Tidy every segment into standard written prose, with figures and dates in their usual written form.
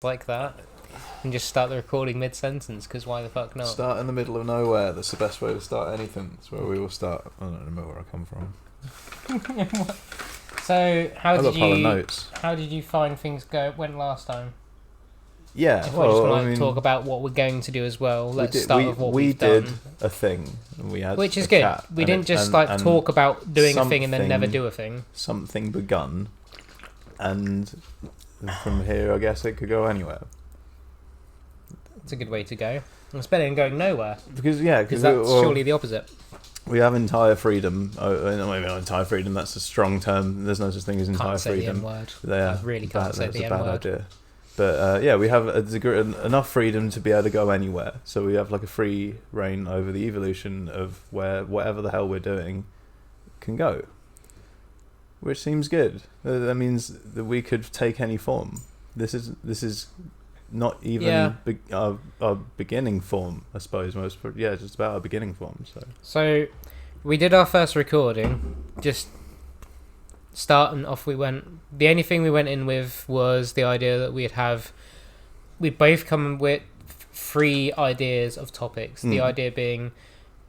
like that and just start the recording mid-sentence, because why the fuck not? Start in the middle of nowhere. That's the best way to start anything. That's where we will start. I don't know where I come from. So how I've did got a pile of notes. how did you find things went last time? Yeah, If I just want to talk about what we're going to do as well. Let's start with what we've done. We did a thing. And we had which is a good. chat, We didn't just talk about doing a thing and then never do a thing. Something begun, and from here, I guess it could go anywhere. It's a good way to go. It's better than going nowhere. Because that's surely the opposite. We have entire freedom. Maybe not entire freedom. That's a strong term. There's no such thing as entire Can't say freedom. the M-word. I really can't say the M-word. That's a bad M-word. idea. But we have enough freedom to be able to go anywhere. So we have like a free reign over the evolution of where whatever the hell we're doing can go. Which seems good. That means that we could take any form. This is not even our beginning form, I suppose. Just about our beginning form. So we did our first recording, just start and off we went. The only thing we went in with was the idea that we'd both come with 3 ideas of topics. The idea being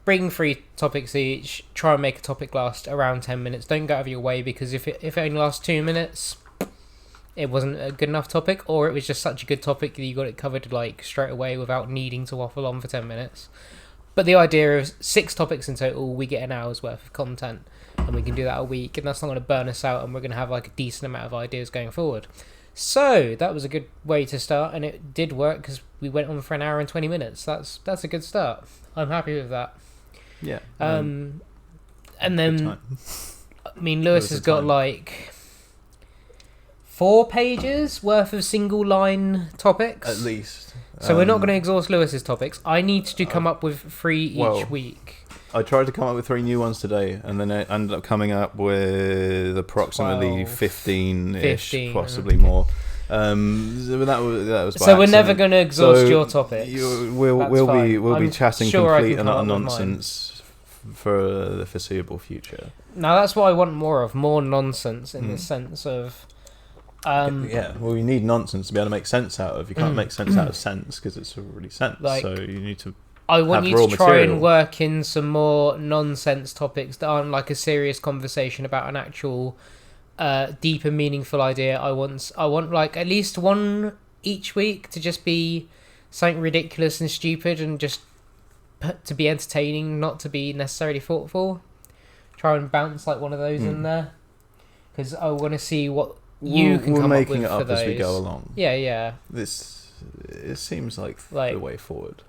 bring 3 topics each, try and make a topic last around 10 minutes. Don't go out of your way, because if it only lasts 2 minutes, it wasn't a good enough topic, or it was just such a good topic that you got it covered like straight away without needing to waffle on for 10 minutes. But the idea of 6 topics in total, we get an hour's worth of content, and we can do that a week, and that's not going to burn us out, and we're going to have like a decent amount of ideas going forward. So that was a good way to start, and it did work because we went on for an hour and 20 minutes. That's a good start. I'm happy with that. Yeah. And then, I mean, Lewis has got like 4 pages worth of single line topics. At least. So we're not going to exhaust Lewis's topics. I need to come up with 3 each week. I tried to come up with 3 new ones today, and then I ended up coming up with approximately 15-ish, possibly more. That was by so we're accident. never going to exhaust your topics. We'll be chatting sure complete and utter nonsense for the foreseeable future. Now that's what I want more nonsense in the sense of. Well, you need nonsense to be able to make sense out of. You can't make sense out of sense because it's already sense. So you need to. I want you to try material. and work in some more nonsense topics that aren't like a serious conversation about an actual deep and meaningful idea. I want like at least one each week to just be something ridiculous and stupid and just to be entertaining, not to be necessarily thoughtful. Try and bounce like one of those in there, because I want to see what you can come up with for those. We're making it up as we go along. Yeah. It seems like the way forward.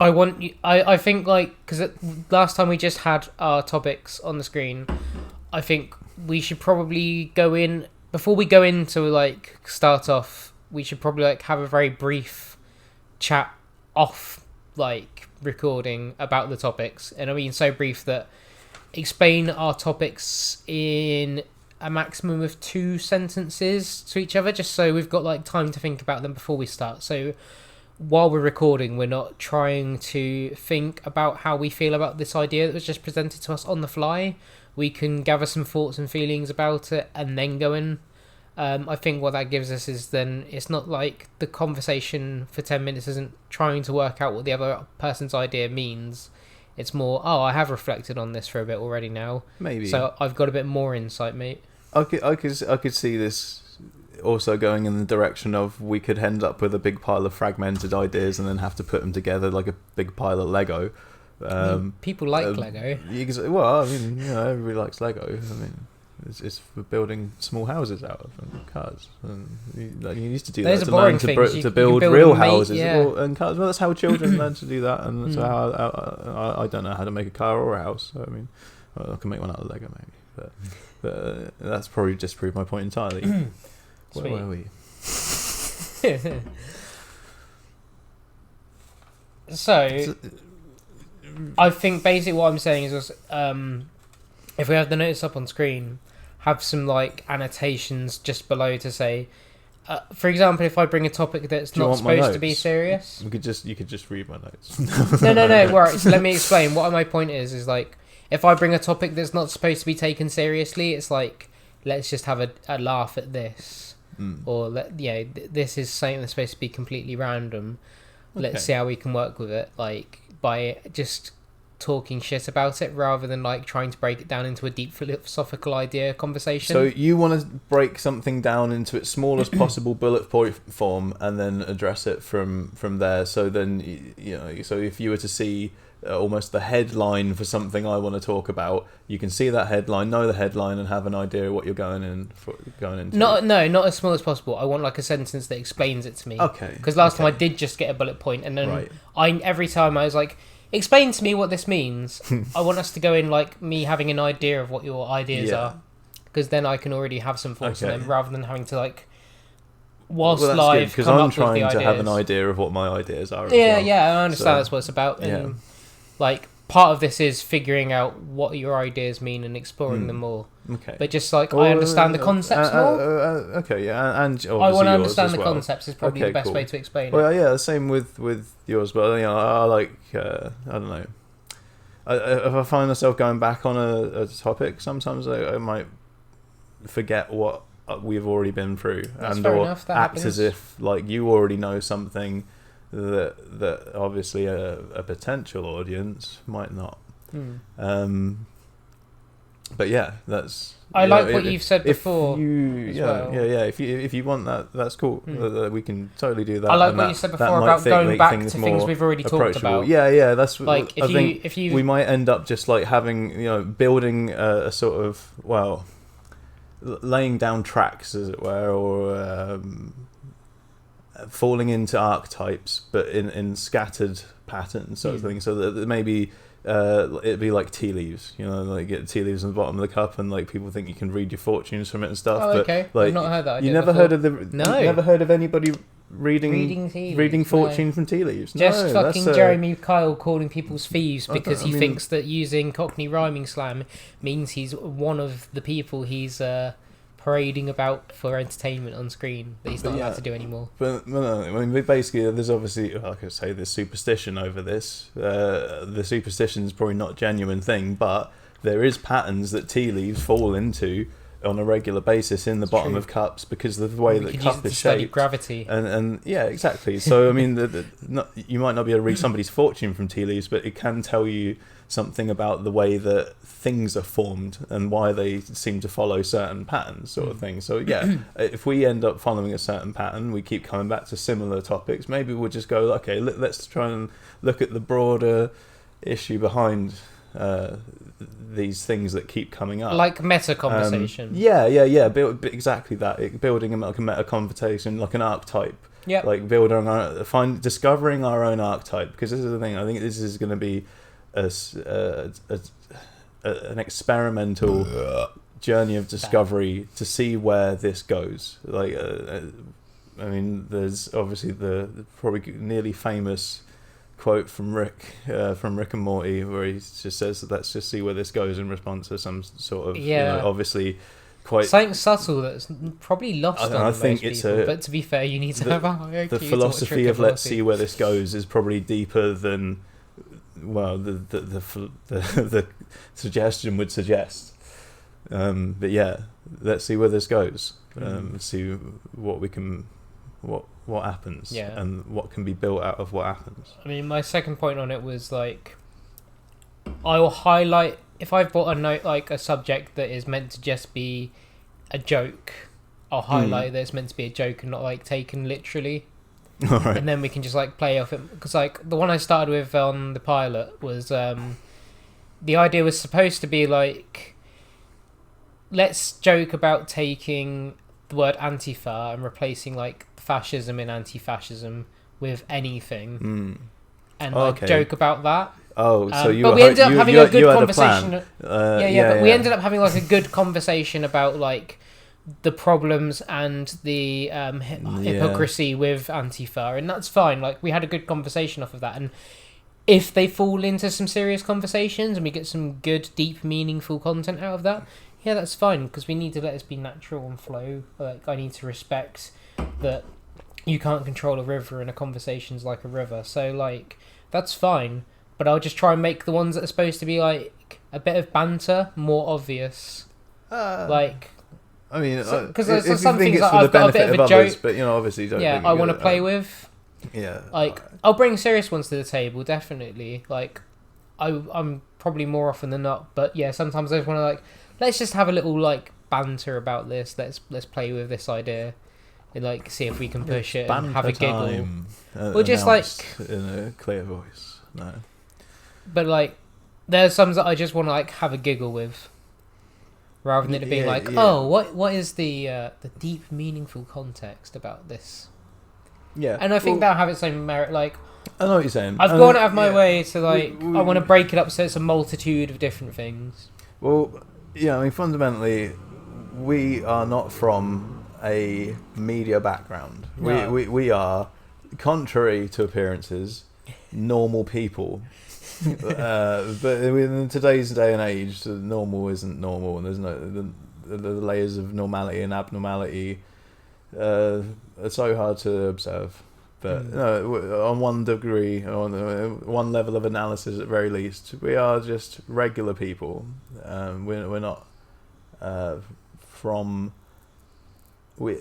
I think like, because last time we just had our topics on the screen, I think we should probably go in, before we go into like start off, we should probably like have a very brief chat off like recording about the topics. And I mean so brief that explain our topics in a maximum of 2 sentences to each other, just so we've got like time to think about them before we start. So while we're recording, we're not trying to think about how we feel about this idea that was just presented to us on the fly. We can gather some thoughts and feelings about it and then go in. I think what that gives us is then it's not like the conversation for 10 minutes isn't trying to work out what the other person's idea means. It's more, I have reflected on this for a bit already now. Maybe. So I've got a bit more insight, mate. I could see this also going in the direction of we could end up with a big pile of fragmented ideas and then have to put them together like a big pile of Lego. People like Lego. Well, I mean, everybody likes Lego. I mean, it's for building small houses out of and cars. And you used to do Those that are boring things. to build real houses. Yeah. And cars. Well, that's how children learn to do that. And that's how I don't know how to make a car or a house. So I mean, I can make one out of Lego maybe, but that's probably just proved my point entirely. Where were we? So, I think basically what I'm saying is, if we have the notice up on screen, have some like annotations just below to say, for example, if I bring a topic that's not supposed to be serious, you could just read my notes. No. Right. So let me explain. What my point is like, if I bring a topic that's not supposed to be taken seriously, it's like, let's just have a laugh at this. or this is something that's supposed to be completely random. Let's see how we can work with it, like by just talking shit about it rather than like trying to break it down into a deep philosophical idea conversation. So you want to break something down into its smallest possible bullet point form and then address it from there. So then, so if you were to see almost the headline for something I want to talk about, you can see that headline, know the headline, and have an idea of what you're going into. Not as small as possible. I want like a sentence that explains it to me. Okay. Because last time I did just get a bullet point, and then every time I was like, explain to me what this means. I want us to go in like me having an idea of what your ideas are, because then I can already have some thoughts on them rather than having to like whilst live because come I'm up trying with the to ideas. have an idea of what my ideas are. I understand that's what it's about, and like part of this is figuring out what your ideas mean and exploring them more. Okay, but just like I understand the concepts more. And I want to understand the well. concepts is probably the best way to explain it. Well, yeah, the same with yours, but I like I don't know. If I find myself going back on a topic, sometimes I might forget what we've already been through, That's fair enough, that act happens. as if like you already know something that obviously a potential audience might not. But yeah, that's. I like what you've said before. If you want that, that's cool. We can totally do that. I like what you said before about going back to things we've already talked about. Yeah, that's like if you we might end up just like having building a sort of laying down tracks, as it were, or falling into archetypes, but in scattered patterns, sort of thing. So that maybe it'd be like tea leaves, like get tea leaves on the bottom of the cup, and like people think you can read your fortunes from it and stuff. Oh, okay. But, like, I've not heard that. You never heard of never heard of anybody reading fortune from tea leaves. Just fucking Jeremy Kyle calling people's thieves because he thinks that using Cockney rhyming slang means he's one of the people he's parading about for entertainment on screen that he's not allowed to do anymore. But no, I mean, basically, there's obviously, like I say, there's superstition over this. The superstition is probably not a genuine thing, but there is patterns that tea leaves fall into on a regular basis in the bottom of cups because of the way that cup is shaped. Gravity. And yeah, exactly. So I mean, you might not be able to read somebody's fortune from tea leaves, but it can tell you something about the way that things are formed and why they seem to follow certain patterns, sort of thing. So yeah, if we end up following a certain pattern, we keep coming back to similar topics, maybe we'll just go, okay, let's try and look at the broader issue behind these things that keep coming up, like meta conversation. Exactly that. Building like a meta conversation, like an archetype. Yeah, like discovering our own archetype, because this is the thing. I think this is going to be an experimental journey of discovery to see where this goes. Like, I mean, there's obviously the probably nearly famous quote from Rick and Morty, where he just says, "Let's just see where this goes," in response to some sort of obviously quite something subtle that's probably lost on most people. But to be fair, you need to have a higher IQ. The philosophy of "let's see where this goes" is probably deeper than the suggestion would suggest. But yeah, let's see where this goes. See what happens, and what can be built out of what happens. I mean, my second point on it was like, I will highlight if I've brought a note like a subject that is meant to just be a joke. I'll highlight that it's meant to be a joke and not like taken literally. All right. And then we can just like play off it, because like the one I started with on the pilot was the idea was supposed to be like, let's joke about taking the word Antifa and replacing like fascism in anti-fascism with anything, and like joke about that. Oh, so but we ended up having a good conversation. But we ended up having like a good conversation about like the problems and the hypocrisy with Antifa, and that's fine. Like, we had a good conversation off of that, and if they fall into some serious conversations and we get some good, deep, meaningful content out of that, yeah, that's fine, because we need to let this be natural and flow. Like, I need to respect that you can't control a river and a conversation's like a river, so like, that's fine. But I'll just try and make the ones that are supposed to be like a bit of banter more obvious. Like, I mean, because if there's you some think things it's that for the I've got a bit benefit of of a others, joke. but obviously you don't. Yeah, think I you're want to good at play that. with. Yeah, Like, I'll bring serious ones to the table, definitely. Like, I'm probably more often than not, but yeah, sometimes I just want to like, let's just have a little like banter about this. Let's play with this idea, and like see if we can push it and have a giggle. Time, Or just like, in a clear voice. No. but like, there's some that I just want to like have a giggle with, rather than it being like, oh, what is the deep, meaningful context about this? Yeah, And I think that'll have its own merit. Like, I know what you're saying. I've gone out of my way to like, We- I want to break it up so it's a multitude of different things. Well, yeah, I mean, fundamentally, we are not from a media background. No. We are, contrary to appearances, normal people. But in today's day and age, normal isn't normal, and there's no the layers of normality and abnormality are so hard to observe. But on one degree, on one level of analysis at the very least, we are just regular people. We're not from... we're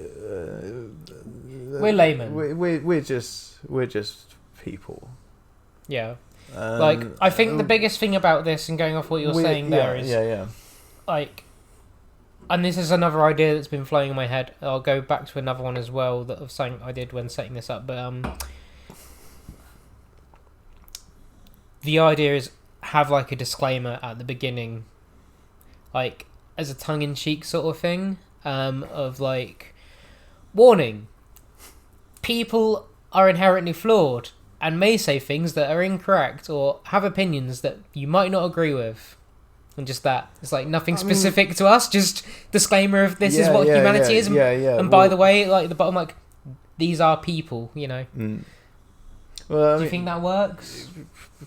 laymen. We're just people. Yeah. Like, I think the biggest thing about this, and going off what you're saying there, is like, and this is another idea that's been flowing in my head. I'll go back to another one as well that of something I did when setting this up. But the idea is have like a disclaimer at the beginning, like as a tongue-in-cheek sort of thing, of like, warning, people are inherently flawed and may say things that are incorrect or have opinions that you might not agree with. And just that. It's like nothing specific to us, just disclaimer of this is what humanity is. And by the way, like the bottom, like, these are people, you know. Well, do you think that works?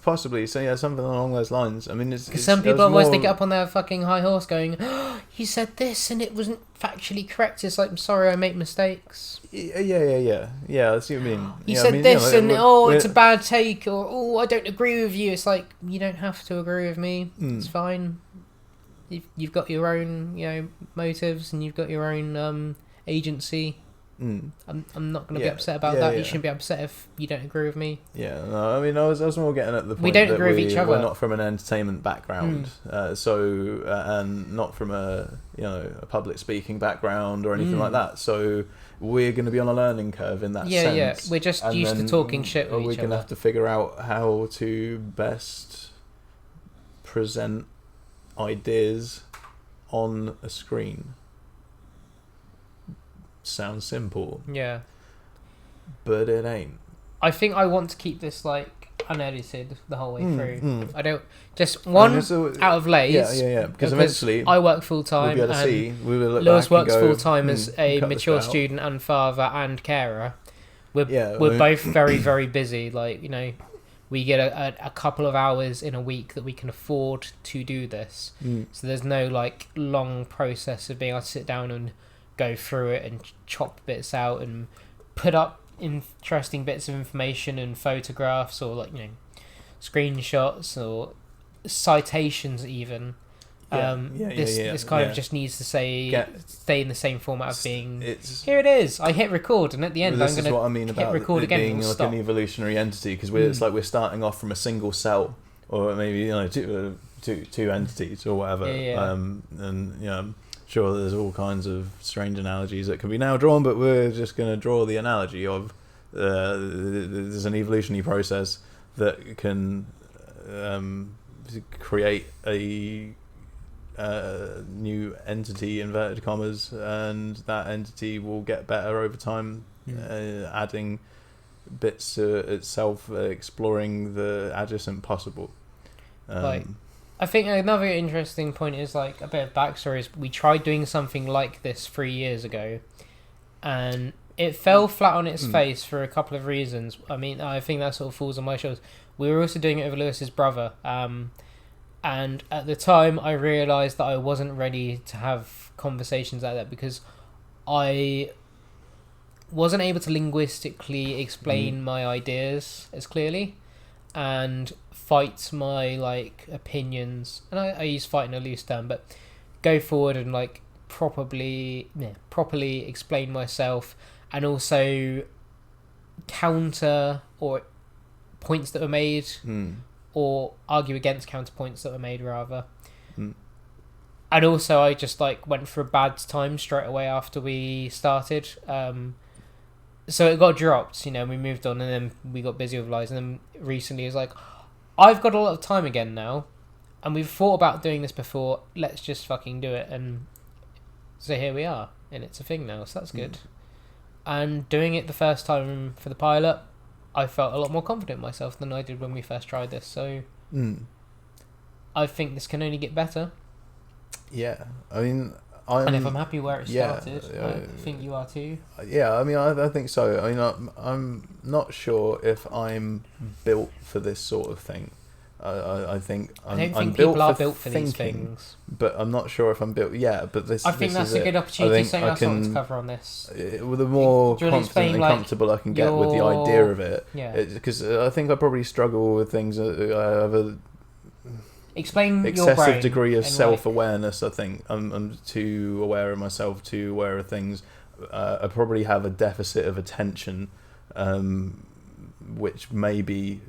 Possibly. So yeah, something along those lines. I mean, because some people otherwise they get up on their fucking high horse going, oh, you said this and it wasn't factually correct. It's like, I'm sorry, I make mistakes. Yeah. I see what you mean. You said this and it's a bad take, or I don't agree with you. It's like, you don't have to agree with me. It's fine. You've got your own, you know, motives, and you've got your own agency. I'm not going to be upset about that. You shouldn't be upset if you don't agree with me. Yeah, no, I mean, I was more getting at the point we don't that agree with each other. We're not from an entertainment background, and not from a public speaking background or anything like that. So we're going to be on a learning curve in that sense. Yeah, we're just used to talking shit with each other. We're going to have to figure out how to best present ideas on a screen. Sounds simple. Yeah. But it ain't. I think I want to keep this like unedited the whole way through. I don't just one out of Lays. Yeah. Because eventually I work full time. We'll be able to see. We will look Lewis back and works go, full time as a mature student and father and carer. We're we're both very, very busy. Like, you know, we get a couple of hours in a week that we can afford to do this. So there's no like long process of being able to sit down and go through it and chop bits out and put up interesting bits of information and photographs or like, you know, screenshots or citations even. This kind of just needs to stay in the same format of being. Here it is. I hit record, and at the end, this I'm going is what I mean to about hit record it again. being like an evolutionary entity, because it's like we're starting off from a single cell, or maybe two entities or whatever. And I'm sure there's all kinds of strange analogies that can be now drawn, but we're just going to draw the analogy of there's an evolutionary process that can create a new entity, inverted commas, and that entity will get better over time, adding bits to itself, exploring the adjacent possible. I think another interesting point is like a bit of backstory is we tried doing something like this 3 years ago and it fell flat on its face for a couple of reasons. I mean, I think that sort of falls on my shoulders. We were also doing it with Lewis's brother, and at the time I realised that I wasn't ready to have conversations like that because I wasn't able to linguistically explain my ideas as clearly and fight my like opinions, and I use fight in a loose term, but go forward and like properly explain myself, and also counter or points that were made, or argue against counterpoints that were made rather. And also I just like went for a bad time straight away after we started, so it got dropped, you know, and we moved on, and then we got busy with lives, and then recently it was like, I've got a lot of time again now, and we've thought about doing this before, let's just fucking do it. And so here we are, and it's a thing now, so that's good. And doing it the first time for the pilot, I felt a lot more confident in myself than I did when we first tried this, so I think this can only get better. Yeah, I mean, and if I'm happy where it started, I think you are too. Yeah, I mean, I think so. I mean, I'm not sure if I'm built for this sort of thing. I think I don't think I'm people are built for for these thinking, things. But I'm not sure if I'm built. Yeah, but this. I think that's a good opportunity. So that's something to cover on this. With the more confident and comfortable I can get with the idea of it, because I think I probably struggle with things. I have a explain excessive your brain degree of self-awareness. I think I'm too aware of myself, too aware of things. I probably have a deficit of attention, which may be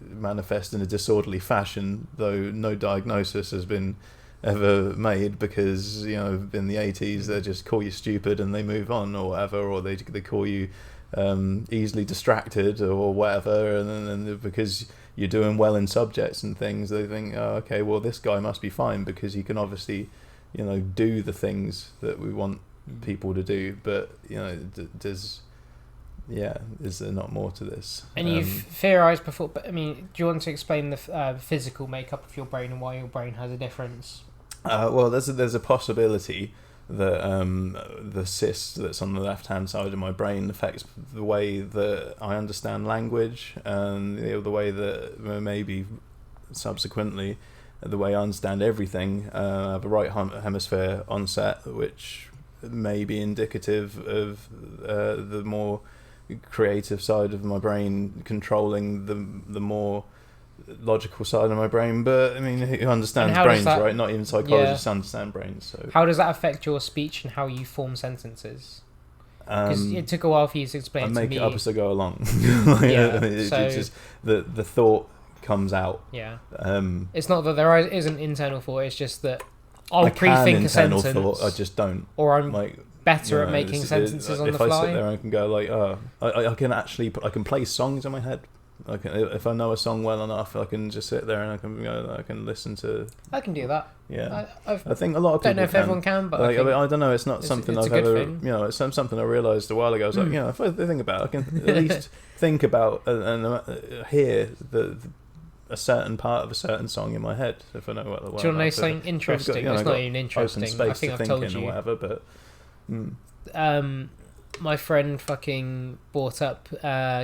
manifest in a disorderly fashion, though no diagnosis has been ever made, because, you know, in the 80s they just call you stupid and they move on or whatever, or they call you easily distracted or whatever, and then because you're doing well in subjects and things, they think, oh, okay, well, this guy must be fine because he can obviously, you know, do the things that we want people to do. But, you know, is there not more to this? And you've theorized before, but I mean, do you want to explain the physical makeup of your brain and why your brain has a difference? Well, there's a possibility that the cyst that's on the left-hand side of my brain affects the way that I understand language, and the way that maybe subsequently the way I understand everything. I have a right hemisphere onset, which may be indicative of the more creative side of my brain controlling the more logical side of my brain. But I mean, who understands brains, right? Not even psychologists understand brains. So how does that affect your speech and how you form sentences? Because it took a while for you to explain. I make it up as I go along. It's just the thought comes out. Yeah. It's not that there isn't internal thought. It's just that I'll pre-think a sentence. Thought, I just don't. Or I'm better at making sentences on the fly. If I sit there and can go like, I can play songs in my head. If I know a song well enough, I can just sit there and I can listen to. I can do that. Yeah, I think a lot of people. Don't know if everyone can, but I don't know. It's not something I've ever. You know, it's something I realised a while ago. I was like, you know, if I think about it, I can at least think about and hear a certain part of a certain song in my head. If I know what the word. Do you want to know something interesting? It's not even interesting. I think I've told you. Or whatever, but. My friend fucking brought up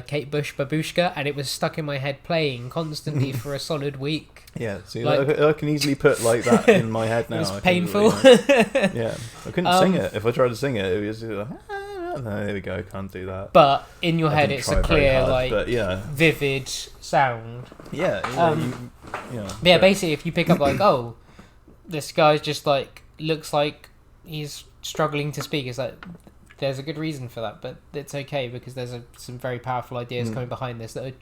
Kate Bush Babushka, and it was stuck in my head playing constantly for a solid week. Yeah, see, I can easily put like that in my head now. It was painful. Yeah, I couldn't sing it. If I tried to sing it, it was like, no, there we go, can't do that. But in your head, it's a clear, hard, vivid sound. Yeah, yeah. Basically, if you pick up like, oh, this guy's just like looks like he's struggling to speak, it's like. There's a good reason for that, but it's okay because there's some very powerful ideas coming behind this that are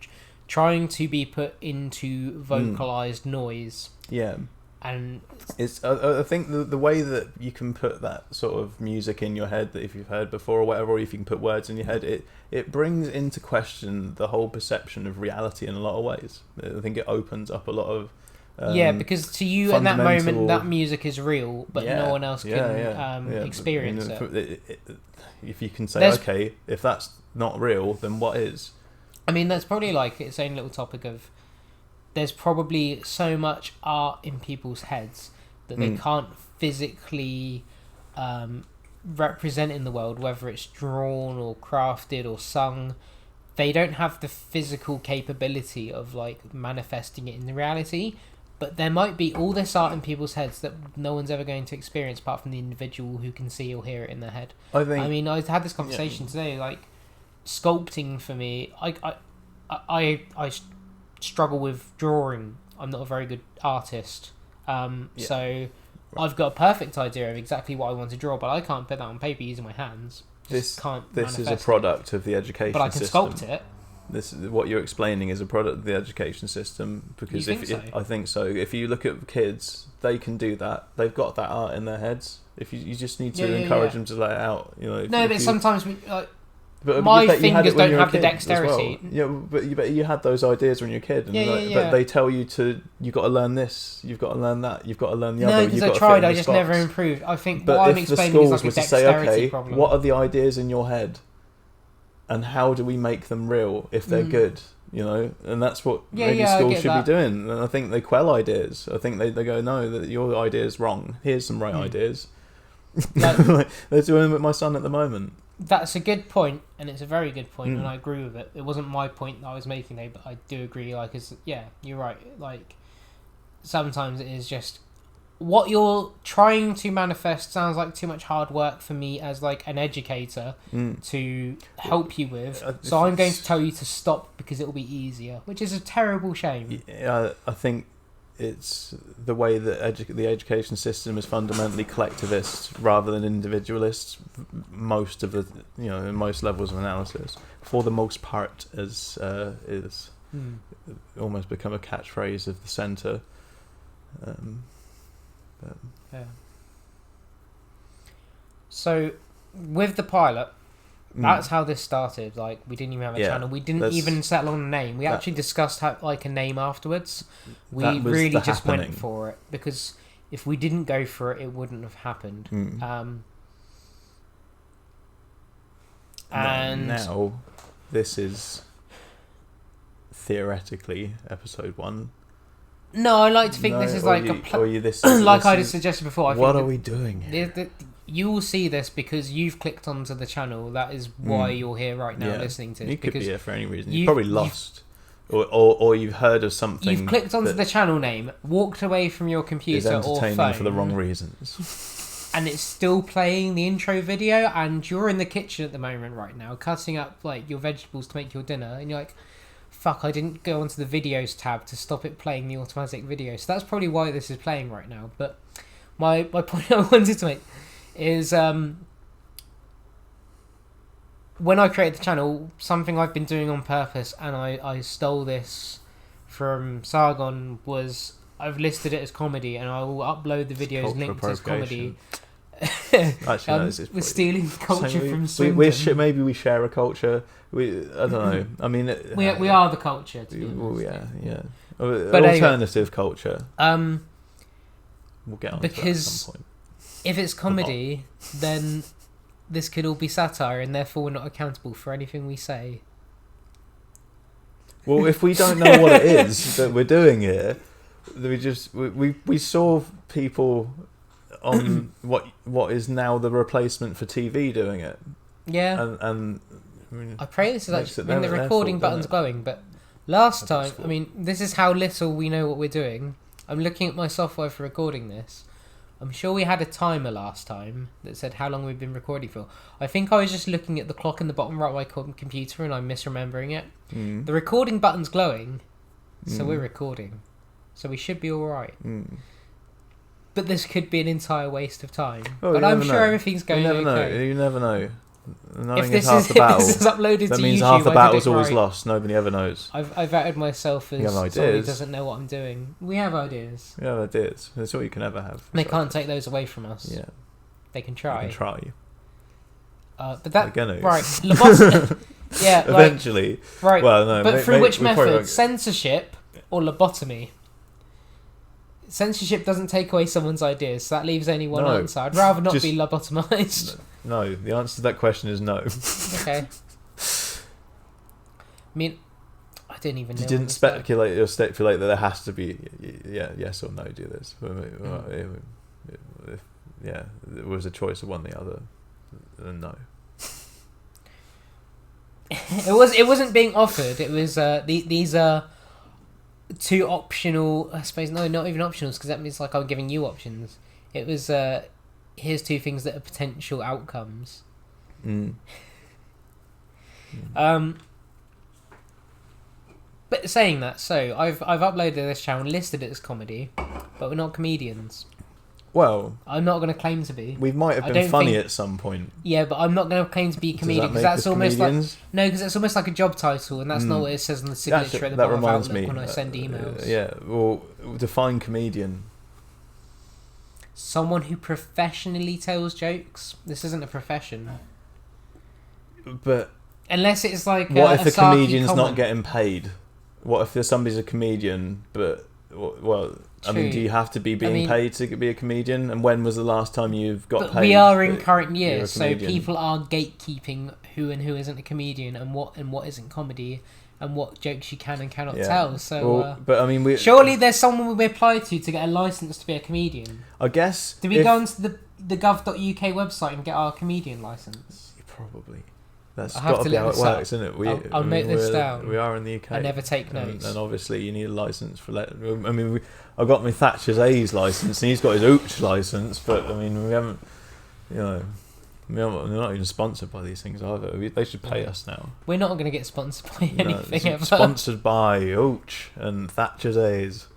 trying to be put into vocalized noise. Yeah, and it's I think the way that you can put that sort of music in your head, that if you've heard before or whatever, or if you can put words in your head, it brings into question the whole perception of reality in a lot of ways. I think it opens up a lot of. Because to you at that moment that music is real, but no one else can experience it. If you can say, okay, if that's not real, then what is? I mean, that's probably like its own little topic of. There's probably so much art in people's heads that they can't physically represent in the world, whether it's drawn or crafted or sung. They don't have the physical capability of like manifesting it in reality. But there might be all this art in people's heads that no one's ever going to experience apart from the individual who can see or hear it in their head. I mean, I had this conversation today, like, sculpting for me, I struggle with drawing. I'm not a very good artist. So I've got a perfect idea of exactly what I want to draw, but I can't put that on paper using my hands. This can't. This is a product of the education but I can system. sculpt it. This is what you're explaining is a product of the education system because You think so? I think so. If you look at kids, they can do that. They've got that art in their heads. If you just need to encourage them to let it out, you know. No, but sometimes we, but my you fingers don't have the as dexterity. well. Yeah, but you had those ideas when you were a kid, and but they tell you you got to learn this, you've got to learn that, you've got to learn the other. No, because I tried, I just never improved. I think but what I'm if the explaining is schools like a were to say, dexterity okay, problem. what are the ideas in your head, and how do we make them real if they're good? You know, and that's what maybe schools should be doing. And I think they quell ideas. I think they go, no, that your idea is wrong. Here's some right ideas. Like, they're doing it with my son at the moment. That's a good point, and it's a very good point, and I agree with it. It wasn't my point that I was making though, but I do agree. Like, you're right. Like, sometimes it is just what you're trying to manifest sounds like too much hard work for me as like an educator to help you with. So I'm going to tell you to stop because it will be easier, which is a terrible shame. Yeah, I think it's the way that the education system is fundamentally collectivist rather than individualist. Most of the, in most levels of analysis, for the most part, is almost become a catchphrase of the centre. Yeah. So, with the pilot, that's how this started. Like, we didn't even have a channel. We didn't even settle on a name. We actually discussed a name afterwards. We really just went for it because if we didn't go for it, it wouldn't have happened. And now, this is theoretically episode 1. No, I like to think this is like like I just suggested before. What are we doing here? You will see this because you've clicked onto the channel. That is why you're here right now listening to this. You could be here for any reason. You're probably lost. Or you've heard of something. You've clicked onto the channel name, walked away from your computer or phone. Is entertaining for the wrong reasons. And it's still playing the intro video, and you're in the kitchen at the moment right now, cutting up like your vegetables to make your dinner, and you're like, fuck, I didn't go onto the videos tab to stop it playing the automatic video. So that's probably why this is playing right now. But my point I wanted to make is when I created the channel, something I've been doing on purpose, and I stole this from Sargon, was I've listed it as comedy, and I will upload the videos linked as comedy. Actually, no, we're stealing culture from Swindon. Maybe we share a culture. I don't know. I mean, we are the culture. Yeah. But alternative culture. We'll get on because to that at some point. If it's comedy, then this could all be satire, and therefore we're not accountable for anything we say. Well, if we don't know what it is that we're doing here, we saw people on what is now the replacement for TV doing it. Yeah. And I pray this is actually the recording button's glowing, but last time, I mean, this is how little we know what we're doing. I'm looking at my software for recording this. I'm sure we had a timer last time that said how long we've been recording for. I think I was just looking at the clock in the bottom right of my computer and I'm misremembering it. The recording button's glowing, so we're recording. So we should be alright. But this could be an entire waste of time. Well, but I'm sure everything's going okay. You never know. If this is uploaded that to means YouTube, half the battle's always lost. Nobody ever knows. I've outed myself as someone who doesn't know what I'm doing. We have ideas. We have ideas. That's all you can ever have. They can't take those away from us. Yeah. They can try. They can try. But that... They're gonna. Right. Lobotomy. Yeah. Eventually. Right. Well, no. But through which method? Censorship or lobotomy? Censorship doesn't take away someone's ideas, so that leaves only one answer. I'd rather not be lobotomized. No, the answer to that question is no. Okay. I mean, I didn't even know. You didn't speculate or stipulate that there has to be yes or no do this. If it was a choice of one or the other, then no. It wasn't being offered. It was these are two optional, I suppose. No, not even optionals, because that means like I'm giving you options. It was here's two things that are potential outcomes. But saying that, so I've uploaded this channel, listed it as comedy, but we're not comedians. Well, I'm not going to claim to be. we might have I been don't funny think- at some point. Yeah, but I'm not going to claim to be a comedian Does because that make that's us almost comedians? like no, because it's almost like a job title, and that's not what it says on the signature at the that bottom of reminds Outlook me. when I send emails. Yeah, well, define comedian. Someone who professionally tells jokes. This isn't a profession, But unless it's like what if a sarky comedian's not comment. getting paid? What if there's somebody's a comedian, but well, I mean, True. do you have to be being paid to be a comedian? And when was the last time you've got But paid? we are in that current you're a years, so comedian? people are gatekeeping who and who isn't a comedian, and what isn't comedy, and what jokes you can and cannot tell. So, well, but I mean, surely there's someone we apply to get a license to be a comedian. I guess. Do we go onto the gov.uk website and get our comedian license? Probably. That's I have got to to be look how it this up. works, isn't it? I'll note this down. We are in the UK. I never take notes. And obviously, you need a license for that. I mean, I got my Thatcher's A's license, and he's got his Ooch license. But I mean, we haven't. We're not even sponsored by these things either. They should pay us now. We're not going to get sponsored by anything ever. Sponsored by Ooch and Thatcher's A's.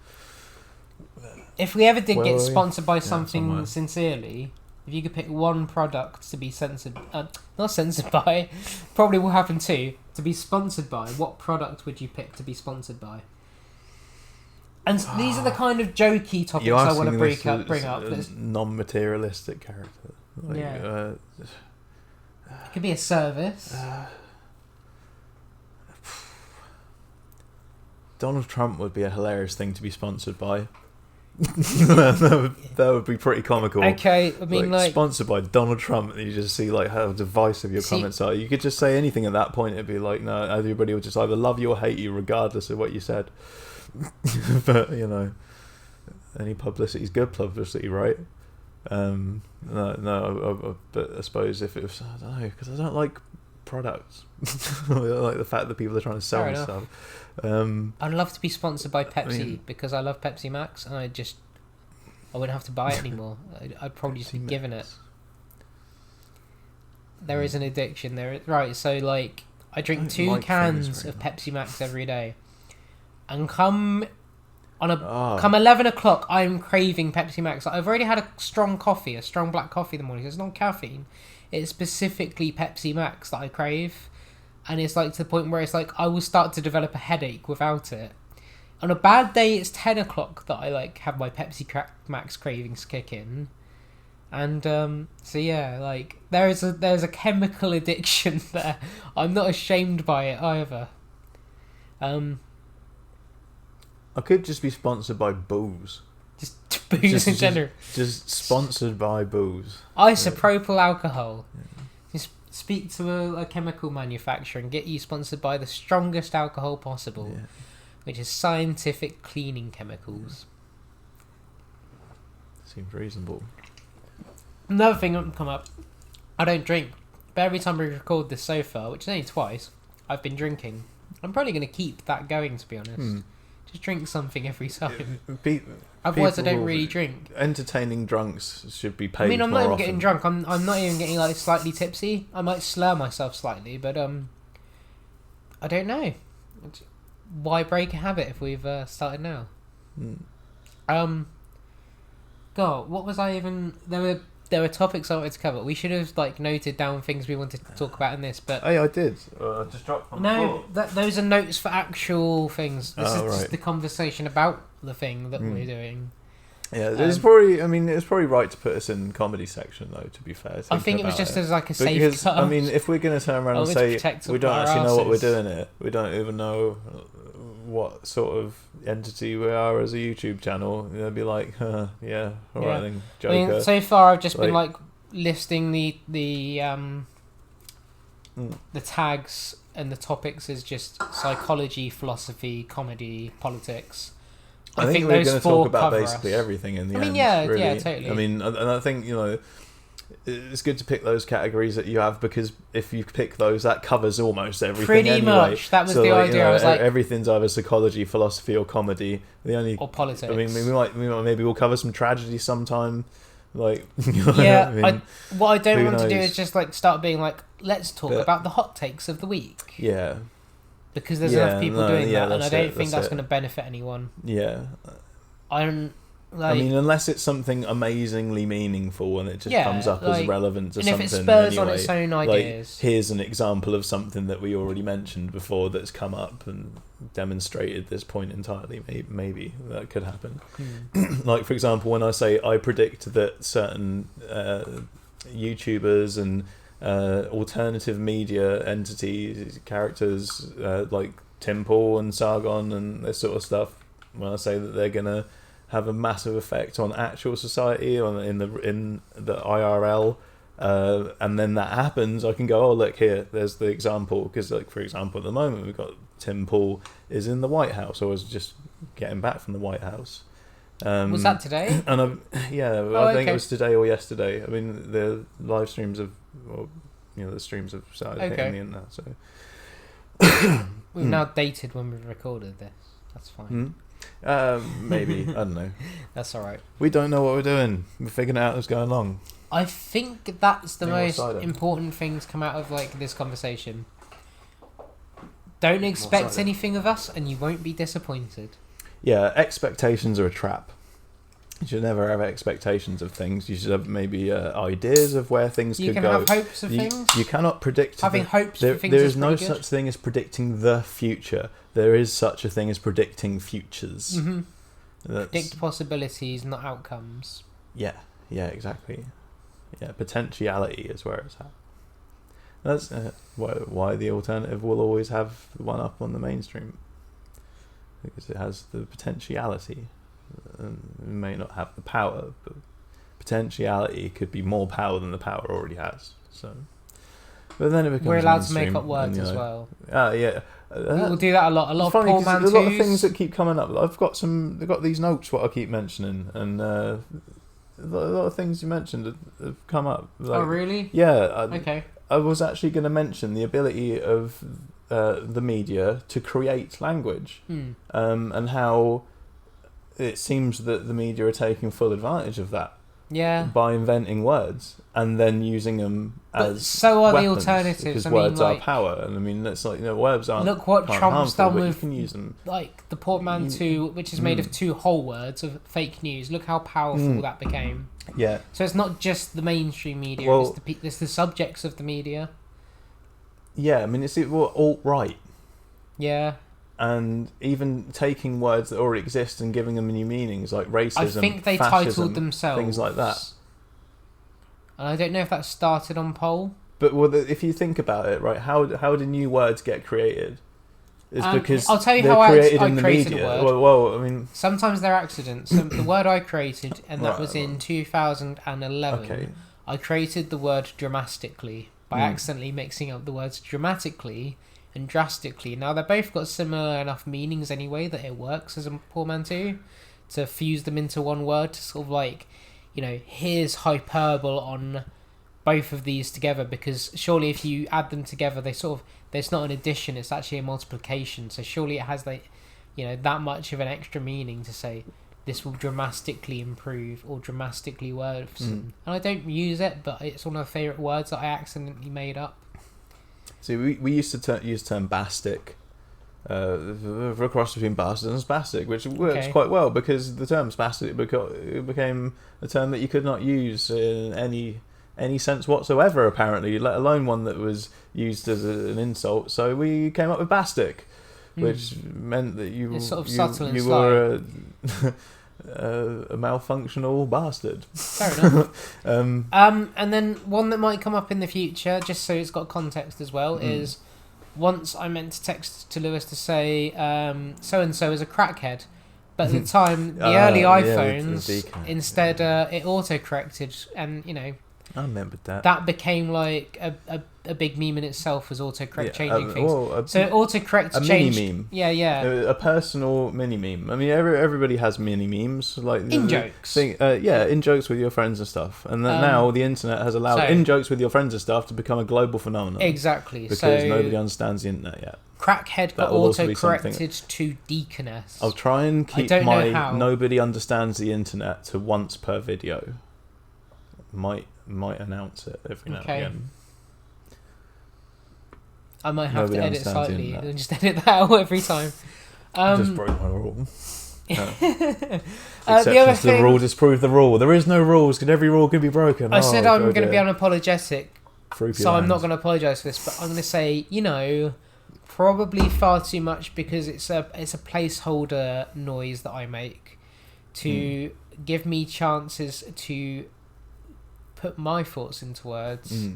If we ever did Where get were we? sponsored by Yeah, something somewhere. sincerely, if you could pick one product to be censored, not censored by, probably will happen too, to be sponsored by, what product would you pick to be sponsored by? And these are the kind of jokey topics I want to bring up. A non-materialistic character. Like, Yeah. It could be a service. Donald Trump would be a hilarious thing to be sponsored by. that would be pretty comical. Okay, I mean, like sponsored by Donald Trump, and you just see like how divisive your comments are. You could just say anything at that point. It'd be like, no, everybody would just either love you or hate you, regardless of what you said. But any publicity is good publicity, right? No, but I suppose if it was, I don't know, because I don't like products. I like the fact that people are trying to sell me stuff. I'd love to be sponsored by Pepsi because I love Pepsi Max, and I wouldn't have to buy it anymore. I'd probably just be given it. There is an addiction there, right? So like, I drink 2 cans of Pepsi Max every day, and come 11 o'clock, I'm craving Pepsi Max. I've already had a strong black coffee in the morning. So it's not caffeine. It's specifically Pepsi Max that I crave. And it's like to the point where it's like I will start to develop a headache without it. On a bad day, it's 10 o'clock that I like have my Pepsi Max cravings kick in. And so yeah, like there's a chemical addiction there. I'm not ashamed by it either. I could just be sponsored by booze. Just booze in general. Just sponsored by booze. Isopropyl alcohol. Yeah. Just speak to a chemical manufacturer and get you sponsored by the strongest alcohol possible, which is scientific cleaning chemicals. Seems reasonable. Another thing that come up, I don't drink, but every time we record this so far, which is only twice, I've been drinking. I'm probably going to keep that going, to be honest. Just drink something every time. Otherwise, I don't really drink. Entertaining drunks should be paid. I mean, I'm not even often. getting drunk. I'm not even getting like slightly tipsy. I might slur myself slightly, but I don't know. Why break a habit if we've started now? God, what was I even? There were topics I wanted to cover. We should have like noted down things we wanted to talk about in this, but hey, I did. I just dropped on the floor. Those are notes for actual things. This is right. just the conversation about the thing that we're doing. Yeah, it's probably right to put us in the comedy section though. To be fair, I think it was just as like a safeguard. I mean, if we're going to turn around and say we don't actually know what we're doing here, we don't even know what sort of entity we are as a YouTube channel, they'll be like, right then, Joker. I mean, so far I've just been like listing the tags and the topics as just psychology, philosophy, comedy, politics. I think we're going to talk about basically everything in the end. Yeah, really. yeah, totally. I mean, and I think, it's good to pick those categories that you have, because if you pick those, that covers almost everything. Pretty anyway. much. That was the idea. I was like, everything's either psychology, philosophy, or comedy. Or politics. I mean, maybe we'll cover some tragedy sometime. Like, yeah. What I don't want to do is just like start being like, let's talk about the hot takes of the week. Yeah. Because there's enough people doing that, and I don't think that's going to benefit anyone. Yeah. Like, I mean, unless it's something amazingly meaningful and it just comes up as relevant to and something. if it spurs anyway, on its own ideas. Like, here's an example of something that we already mentioned before that's come up and demonstrated this point entirely. Maybe that could happen. Like, for example, when I say I predict that certain YouTubers and alternative media entities, characters like Tim Paul and Sargon and this sort of stuff, when I say that they're going to have a massive effect on actual society, in the IRL, and then that happens, I can go, oh look here, there's the example, because like for example at the moment we've got Tim Paul is in the White House, or was just getting back from the White House. Was that today? And I think it was today or yesterday. I mean the live streams have, well, the streams have started hitting the internet. So we've now dated when we recorded this. That's fine. Maybe. I don't know. That's alright. We don't know what we're doing. We're figuring out what's going on. I think that's the most important thing to come out of like this conversation. Don't expect anything of us and you won't be disappointed. Yeah, expectations are a trap. You should never have expectations of things. You should have maybe ideas of where things could go. You can have hopes of things. You cannot predict. Having hopes for things there is no such thing as predicting the future. There is such a thing as predicting futures. Predict possibilities, not outcomes. Yeah, exactly. Yeah, potentiality is where it's at. That's why the alternative will always have one up on the mainstream. Because it has the potentiality. It may not have the power, but potentiality could be more power than the power already has. So, but then it becomes we're allowed to make up words as well. Yeah, we'll do that a lot. A lot of poor man a lot of things that keep coming up. I've got these notes what I keep mentioning, and a lot of things you mentioned have come up. Like, oh really? Yeah. Okay. I was actually going to mention the ability of the media to create language, and how it seems that the media are taking full advantage of that. Yeah. By inventing words and then using them as so are weapons, the alternatives. Because words are power, and I mean that's like words aren't. Look what Trump's done with. You can use them. Like the portmanteau, which is made of two whole words of fake news. Look how powerful that became. Yeah. So it's not just the mainstream media. Well, it's the subjects of the media. Yeah, I mean it's alt-right. Yeah. And even taking words that already exist and giving them new meanings, like racism, I think they fascism, titled themselves things like that. And I don't know if that started on poll. But if you think about it, right, how do new words get created? It's because I'll tell you they're how created I in the created media. a word. Well, I mean, sometimes they're accidents. So the word I created, and that was in 2011. Okay. I created the word dramatically by accidentally mixing up the words dramatically and drastically. Now they've both got similar enough meanings anyway that it works as a portmanteau to fuse them into one word to sort of like, here's hyperbole on both of these together, because surely if you add them together there's not an addition, it's actually a multiplication, so surely it has that much of an extra meaning to say this will dramatically improve or dramatically worsen. And I don't use it, but it's one of my favourite words that I accidentally made up. See, we used to use the term bastic, for a cross between bastard and spastic, which works quite well because the term spastic became a term that you could not use in any sense whatsoever, apparently, let alone one that was used as an insult. So we came up with bastic, which meant that you were a malfunctional bastard. Fair enough. And then one that might come up in the future, just so it's got context as well, is once I meant to text to Lewis to say so and so is a crackhead, but at the time the early iPhones instead it auto corrected, and I remembered that. That became like a big meme in itself, as autocorrect changing things. So autocorrect changed. Mini meme. Yeah. A personal mini meme. I mean, everybody has mini memes, like in jokes. In jokes with your friends and stuff. And then now the internet has allowed in jokes with your friends and stuff to become a global phenomenon. Exactly. Because nobody understands the internet yet. Crackhead got autocorrected to deaconess. I'll try and keep my nobody understands the internet to once per video. Might announce it every now and again. I might have to edit slightly and just edit that out every time. Just broke my rule. The Exceptions other to the thing, rule disprove the rule. There is no rules, because every rule can be broken. I said I'm God, going to be yeah. unapologetic, Fruity so I'm not lands. going to apologise for this, but I'm going to say, probably far too much because it's a placeholder noise that I make to give me chances to put my thoughts into words.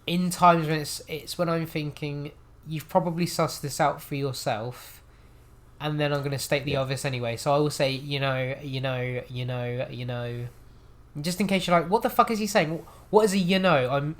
In times when it's when I'm thinking you've probably sussed this out for yourself, and then I'm going to state the obvious anyway. So I will say, just in case you're like, what the fuck is he saying? What is a I'm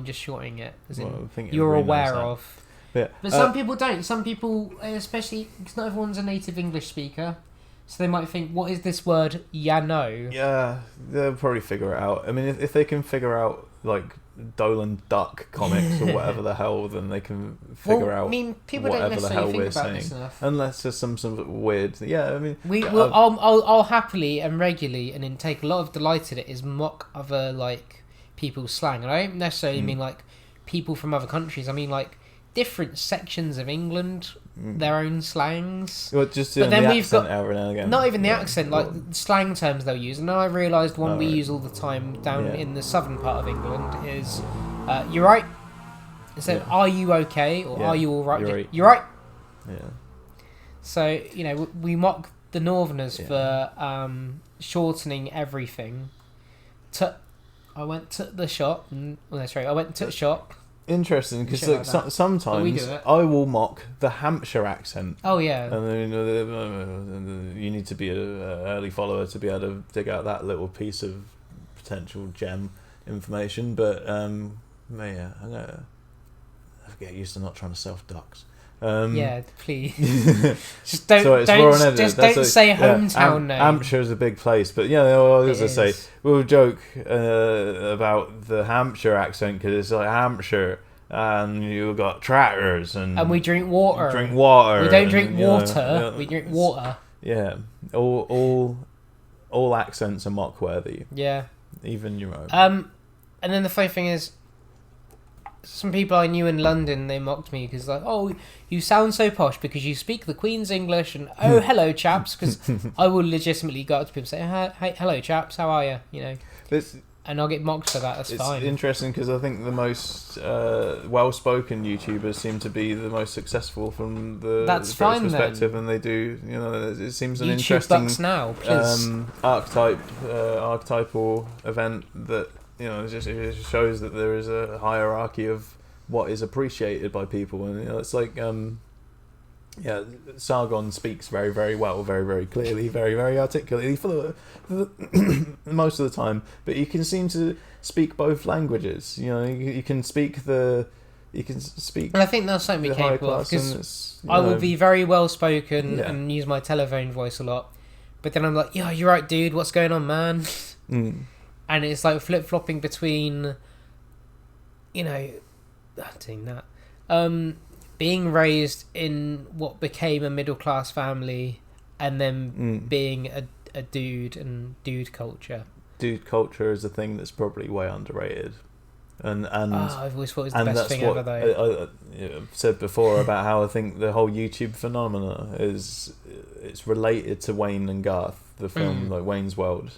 just shortening it as in I think you're everybody knows aware that. of. Yeah. But some people don't. Some people, especially because not everyone's a native English speaker, so they might think, what is this word? Yeah, they'll probably figure it out. I mean, if they can figure out like Dolan Duck comics or whatever the hell, then they can figure out. I mean, people don't whatever the hell necessarily we're think about saying, this enough. unless there's some sort of weird. Yeah, I mean, I'll happily and regularly and then take a lot of delight in it is mock other like people's slang, and I don't necessarily mean like people from other countries. I mean like different sections of England, their own slangs. Well, just But then the we've accent got every now and again. not even the accent, like slang terms they'll use. And then I realised one we Right. use all the time down in the southern part of England is, "You're right." Instead of "Are you okay?" or Yeah. "Are you all right?" You're right. You're right. Yeah. So we mock the Northerners for shortening everything. I went to the shop. I went to the shop. Interesting, because Shit like that. sometimes we do it. I will mock the Hampshire accent. Oh yeah. And then you need to be an early follower to be able to dig out that little piece of potential gem information. But yeah, I'm gonna get used to not trying to self dox. Yeah, please. Just don't So it's raw and don't edited. just That's don't say hometown name. Hampshire is a big place, but yeah, as I It say, is. we'll joke about the Hampshire accent because it's like Hampshire, and you got tractors, and we drink water. drink water. We don't drink and, you know, water. We drink water. Yeah, all accents are mock worthy, Yeah. even your own. And then the funny thing is, some people I knew in London, they mocked me because like, oh, you sound so posh because you speak the Queen's English, and oh, hello chaps, because I will legitimately go up to people and say, hey, hello chaps, how are you? And I'll get mocked for that. That's fine. It's interesting because I think the most well-spoken YouTubers seem to be the most successful from the That's British fine, perspective, then. and they do. It seems an YouTube interesting bucks now, please. archetypal event that it just shows that there is a hierarchy of what is appreciated by people, and it's like Sargon speaks very, very well, very, very clearly, very, very articulately for most of the time. But you can seem to speak both languages. You can speak And I think that's something the we're high capable of, class, because and it's, I will be very well spoken Yeah. and use my telephone voice a lot, but then I'm like, yeah, you're right, dude. What's going on, man? And it's like flip flopping between, doing that, being raised in what became a middle class family, and then being a dude and dude culture. Dude culture is a thing that's probably way underrated, and I've always thought it was the best that's thing what ever, though. I've said before about how I think the whole YouTube phenomena it's related to Wayne and Garth, the film, like Wayne's World.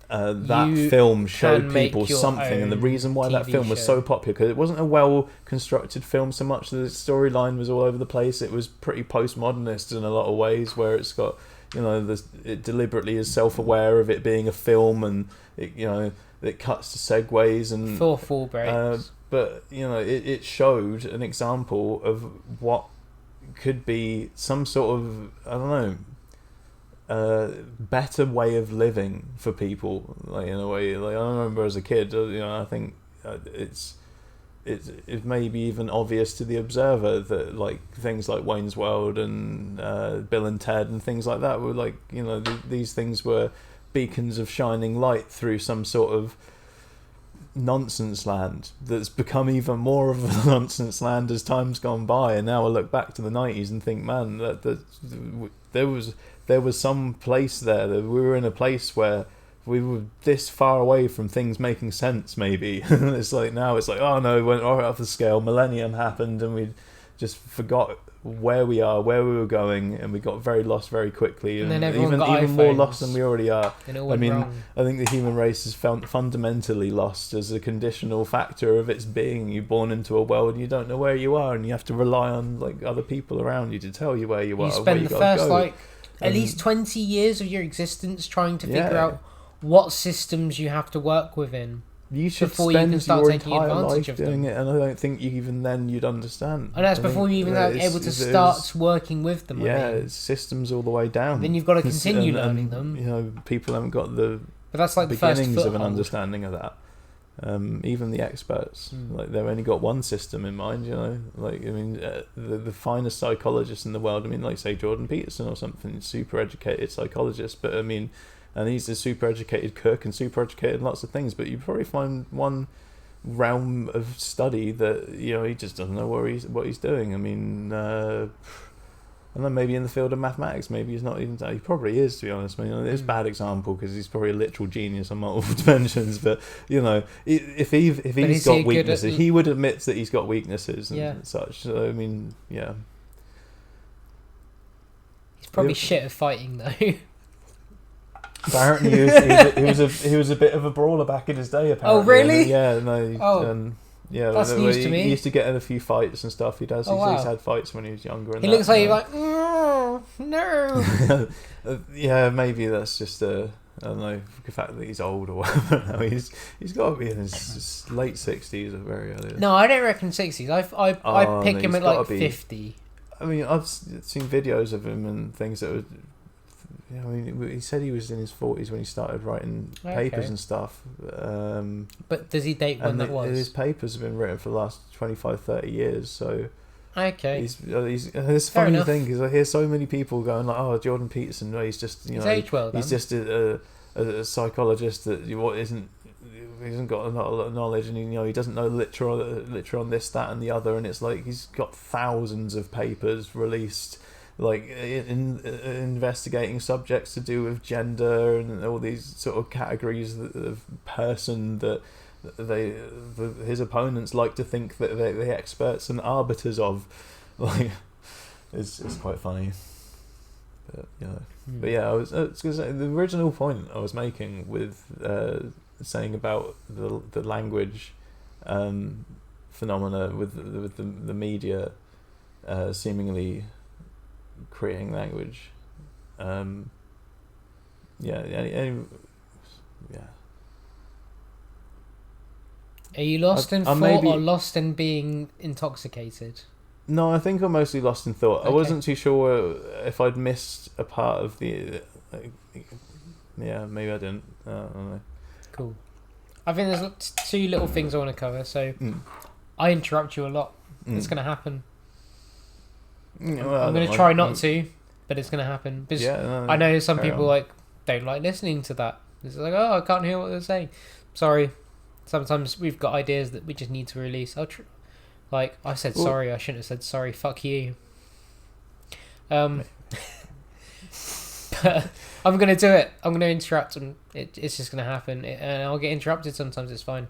That You film showed can make people your something, and the own reason why that TV film was show. so popular, because it wasn't a well constructed film so much. The storyline was all over the place. It was pretty postmodernist in a lot of ways, where it's got it deliberately is self aware of it being a film, and it cuts to segues and Full breaks. but it showed an example of what could be some sort of, I don't know, better way of living for people, like in a way. Like I remember as a kid, I think it's maybe even obvious to the observer that like things like Wayne's World and Bill and Ted and things like that were like these things were beacons of shining light through some sort of nonsense land that's become even more of a nonsense land as time's gone by. And now I look back to the 90s and think, man, that there was some place there, that we were in a place where we were this far away from things making sense, maybe. It's like now it's like, oh no, it went right off the scale, millennium happened, and just forgot where we are, where we were going, and we got very lost very quickly, And then and everyone got even more iPhones. lost than we already are. And it all I went mean, wrong. I think the human race is fundamentally lost as a conditional factor of its being. You're born into a world and you don't know where you are, and you have to rely on like other people around you to tell you where you are. You where spend you the gotta first go. like at least 20 years of your existence trying to figure Yeah. out what systems you have to work within. You should before you spend can start your taking entire advantage life of doing them. it, and I don't think even then you'd understand. And that's I before think you even that are it's- able to there's- start working with them. Yeah, I mean. it's systems all the way down. Then you've got to 'Cause- continue learning them. You know, people haven't got the But that's like the first beginnings of an foothold. understanding of that. Even the experts, Mm. like they've only got one system in mind. You know, like I mean, the finest psychologists in the world. I mean, like say Jordan Peterson or something, super educated psychologist. But I mean, and he's a super educated cook and super educated in lots of things. But you probably find one realm of study that he just doesn't know what he's doing. I mean, and then maybe in the field of mathematics, maybe he's not even. He probably is, to be honest. I mean, it's a bad example because he's probably a literal genius on multiple dimensions. But if he's got weaknesses, he would admit that he's got weaknesses and such. So I mean, yeah, he's probably shit at fighting though. Apparently, he was a bit of a brawler back in his day. Apparently, Oh really? Yeah, no. Yeah, that's news to me. He used to get in a few fights and stuff. He's had fights when he was younger. And he looks like he's like, no. Yeah, maybe that's just I don't know, the fact that he's old or whatever. No, he's got to be in his late 60s or very early. No, I don't reckon 60s. I pick him at like 50. I mean, I've seen videos of him and things that were. I mean, he said he was in his 40s when he started writing papers and stuff. But does he date when that was? His papers have been written for the last 25, 30 years, so... Okay. It's a funny thing, because I hear so many people going like, oh, Jordan Peterson, no, he's just, he's aged well, he's just a psychologist that he hasn't got a lot of knowledge, and he doesn't know literature on this, that, and the other, and it's like he's got thousands of papers released, like in investigating subjects to do with gender and all these sort of categories of person that his opponents like to think that they're the experts and arbiters of. Like, it's quite funny. But but yeah, I was gonna say, the original point I was making with saying about the language phenomena with the media seemingly creating language. Are you lost in thought or lost in being intoxicated? No, I think I'm mostly lost in thought. Okay. I wasn't too sure if I'd missed a part of the... yeah, maybe I didn't. I don't know. Cool. I think there's two little things I want to cover. So I interrupt you a lot. It's going to happen. Well, I'm going to try not to, but it's going to happen. Because I know some people don't like listening to that. It's like, oh, I can't hear what they're saying. Sorry. Sometimes we've got ideas that we just need to release. Like, I said sorry, I shouldn't have said sorry, fuck you. But I'm going to do it. I'm going to interrupt, and it's just going to happen. And I'll get interrupted sometimes, it's fine.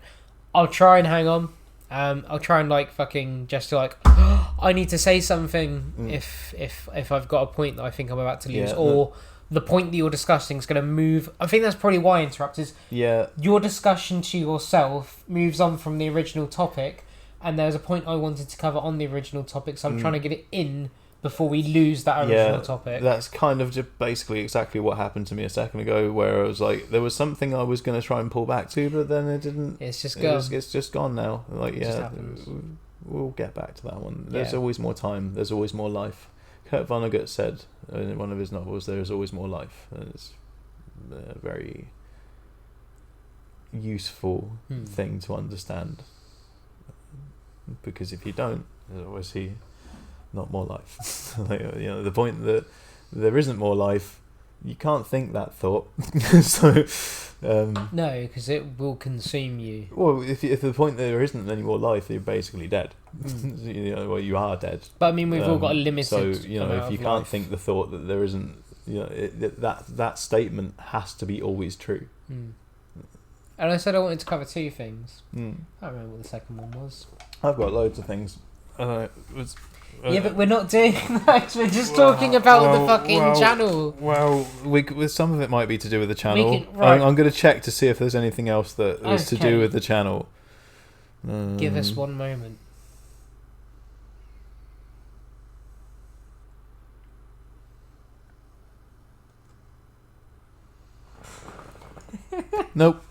I'll try and hang on. I'll try and fucking gesture I need to say something if I've got a point that I think I'm about to lose, or the point that you're discussing is going to move. I think that's probably why I interrupt is your discussion to yourself moves on from the original topic, and there's a point I wanted to cover on the original topic, so I'm trying to get it in before we lose that original topic. That's kind of just basically exactly what happened to me a second ago, where I was like, there was something I was going to try and pull back to, but then it didn't. It's just gone. It's just gone now. Like, we'll get back to that one. There's always more time. There's always more life. Kurt Vonnegut said in one of his novels, "There is always more life." And it's a very useful thing to understand, because if you don't, there's obviously not more life. The point that there isn't more life, you can't think that thought. So no, because it will consume you. Well, if the point that there isn't any more life, you're basically dead. Well, you are dead. But I mean, we've all got a limited. So if you can't think the thought that there isn't, that statement has to be always true. And I said I wanted to cover two things. I don't remember what the second one was. I've got loads of things. Yeah, but we're not doing that. We're just talking about the fucking channel. Well, some of it might be to do with the channel. Right. I'm going to check to see if there's anything else that is to do with the channel. Give us one moment. Nope.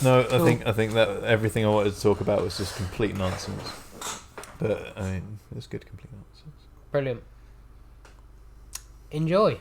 No, Cool. I think that everything I wanted to talk about was just complete nonsense. But I mean, it's good complete nonsense. Brilliant. Enjoy.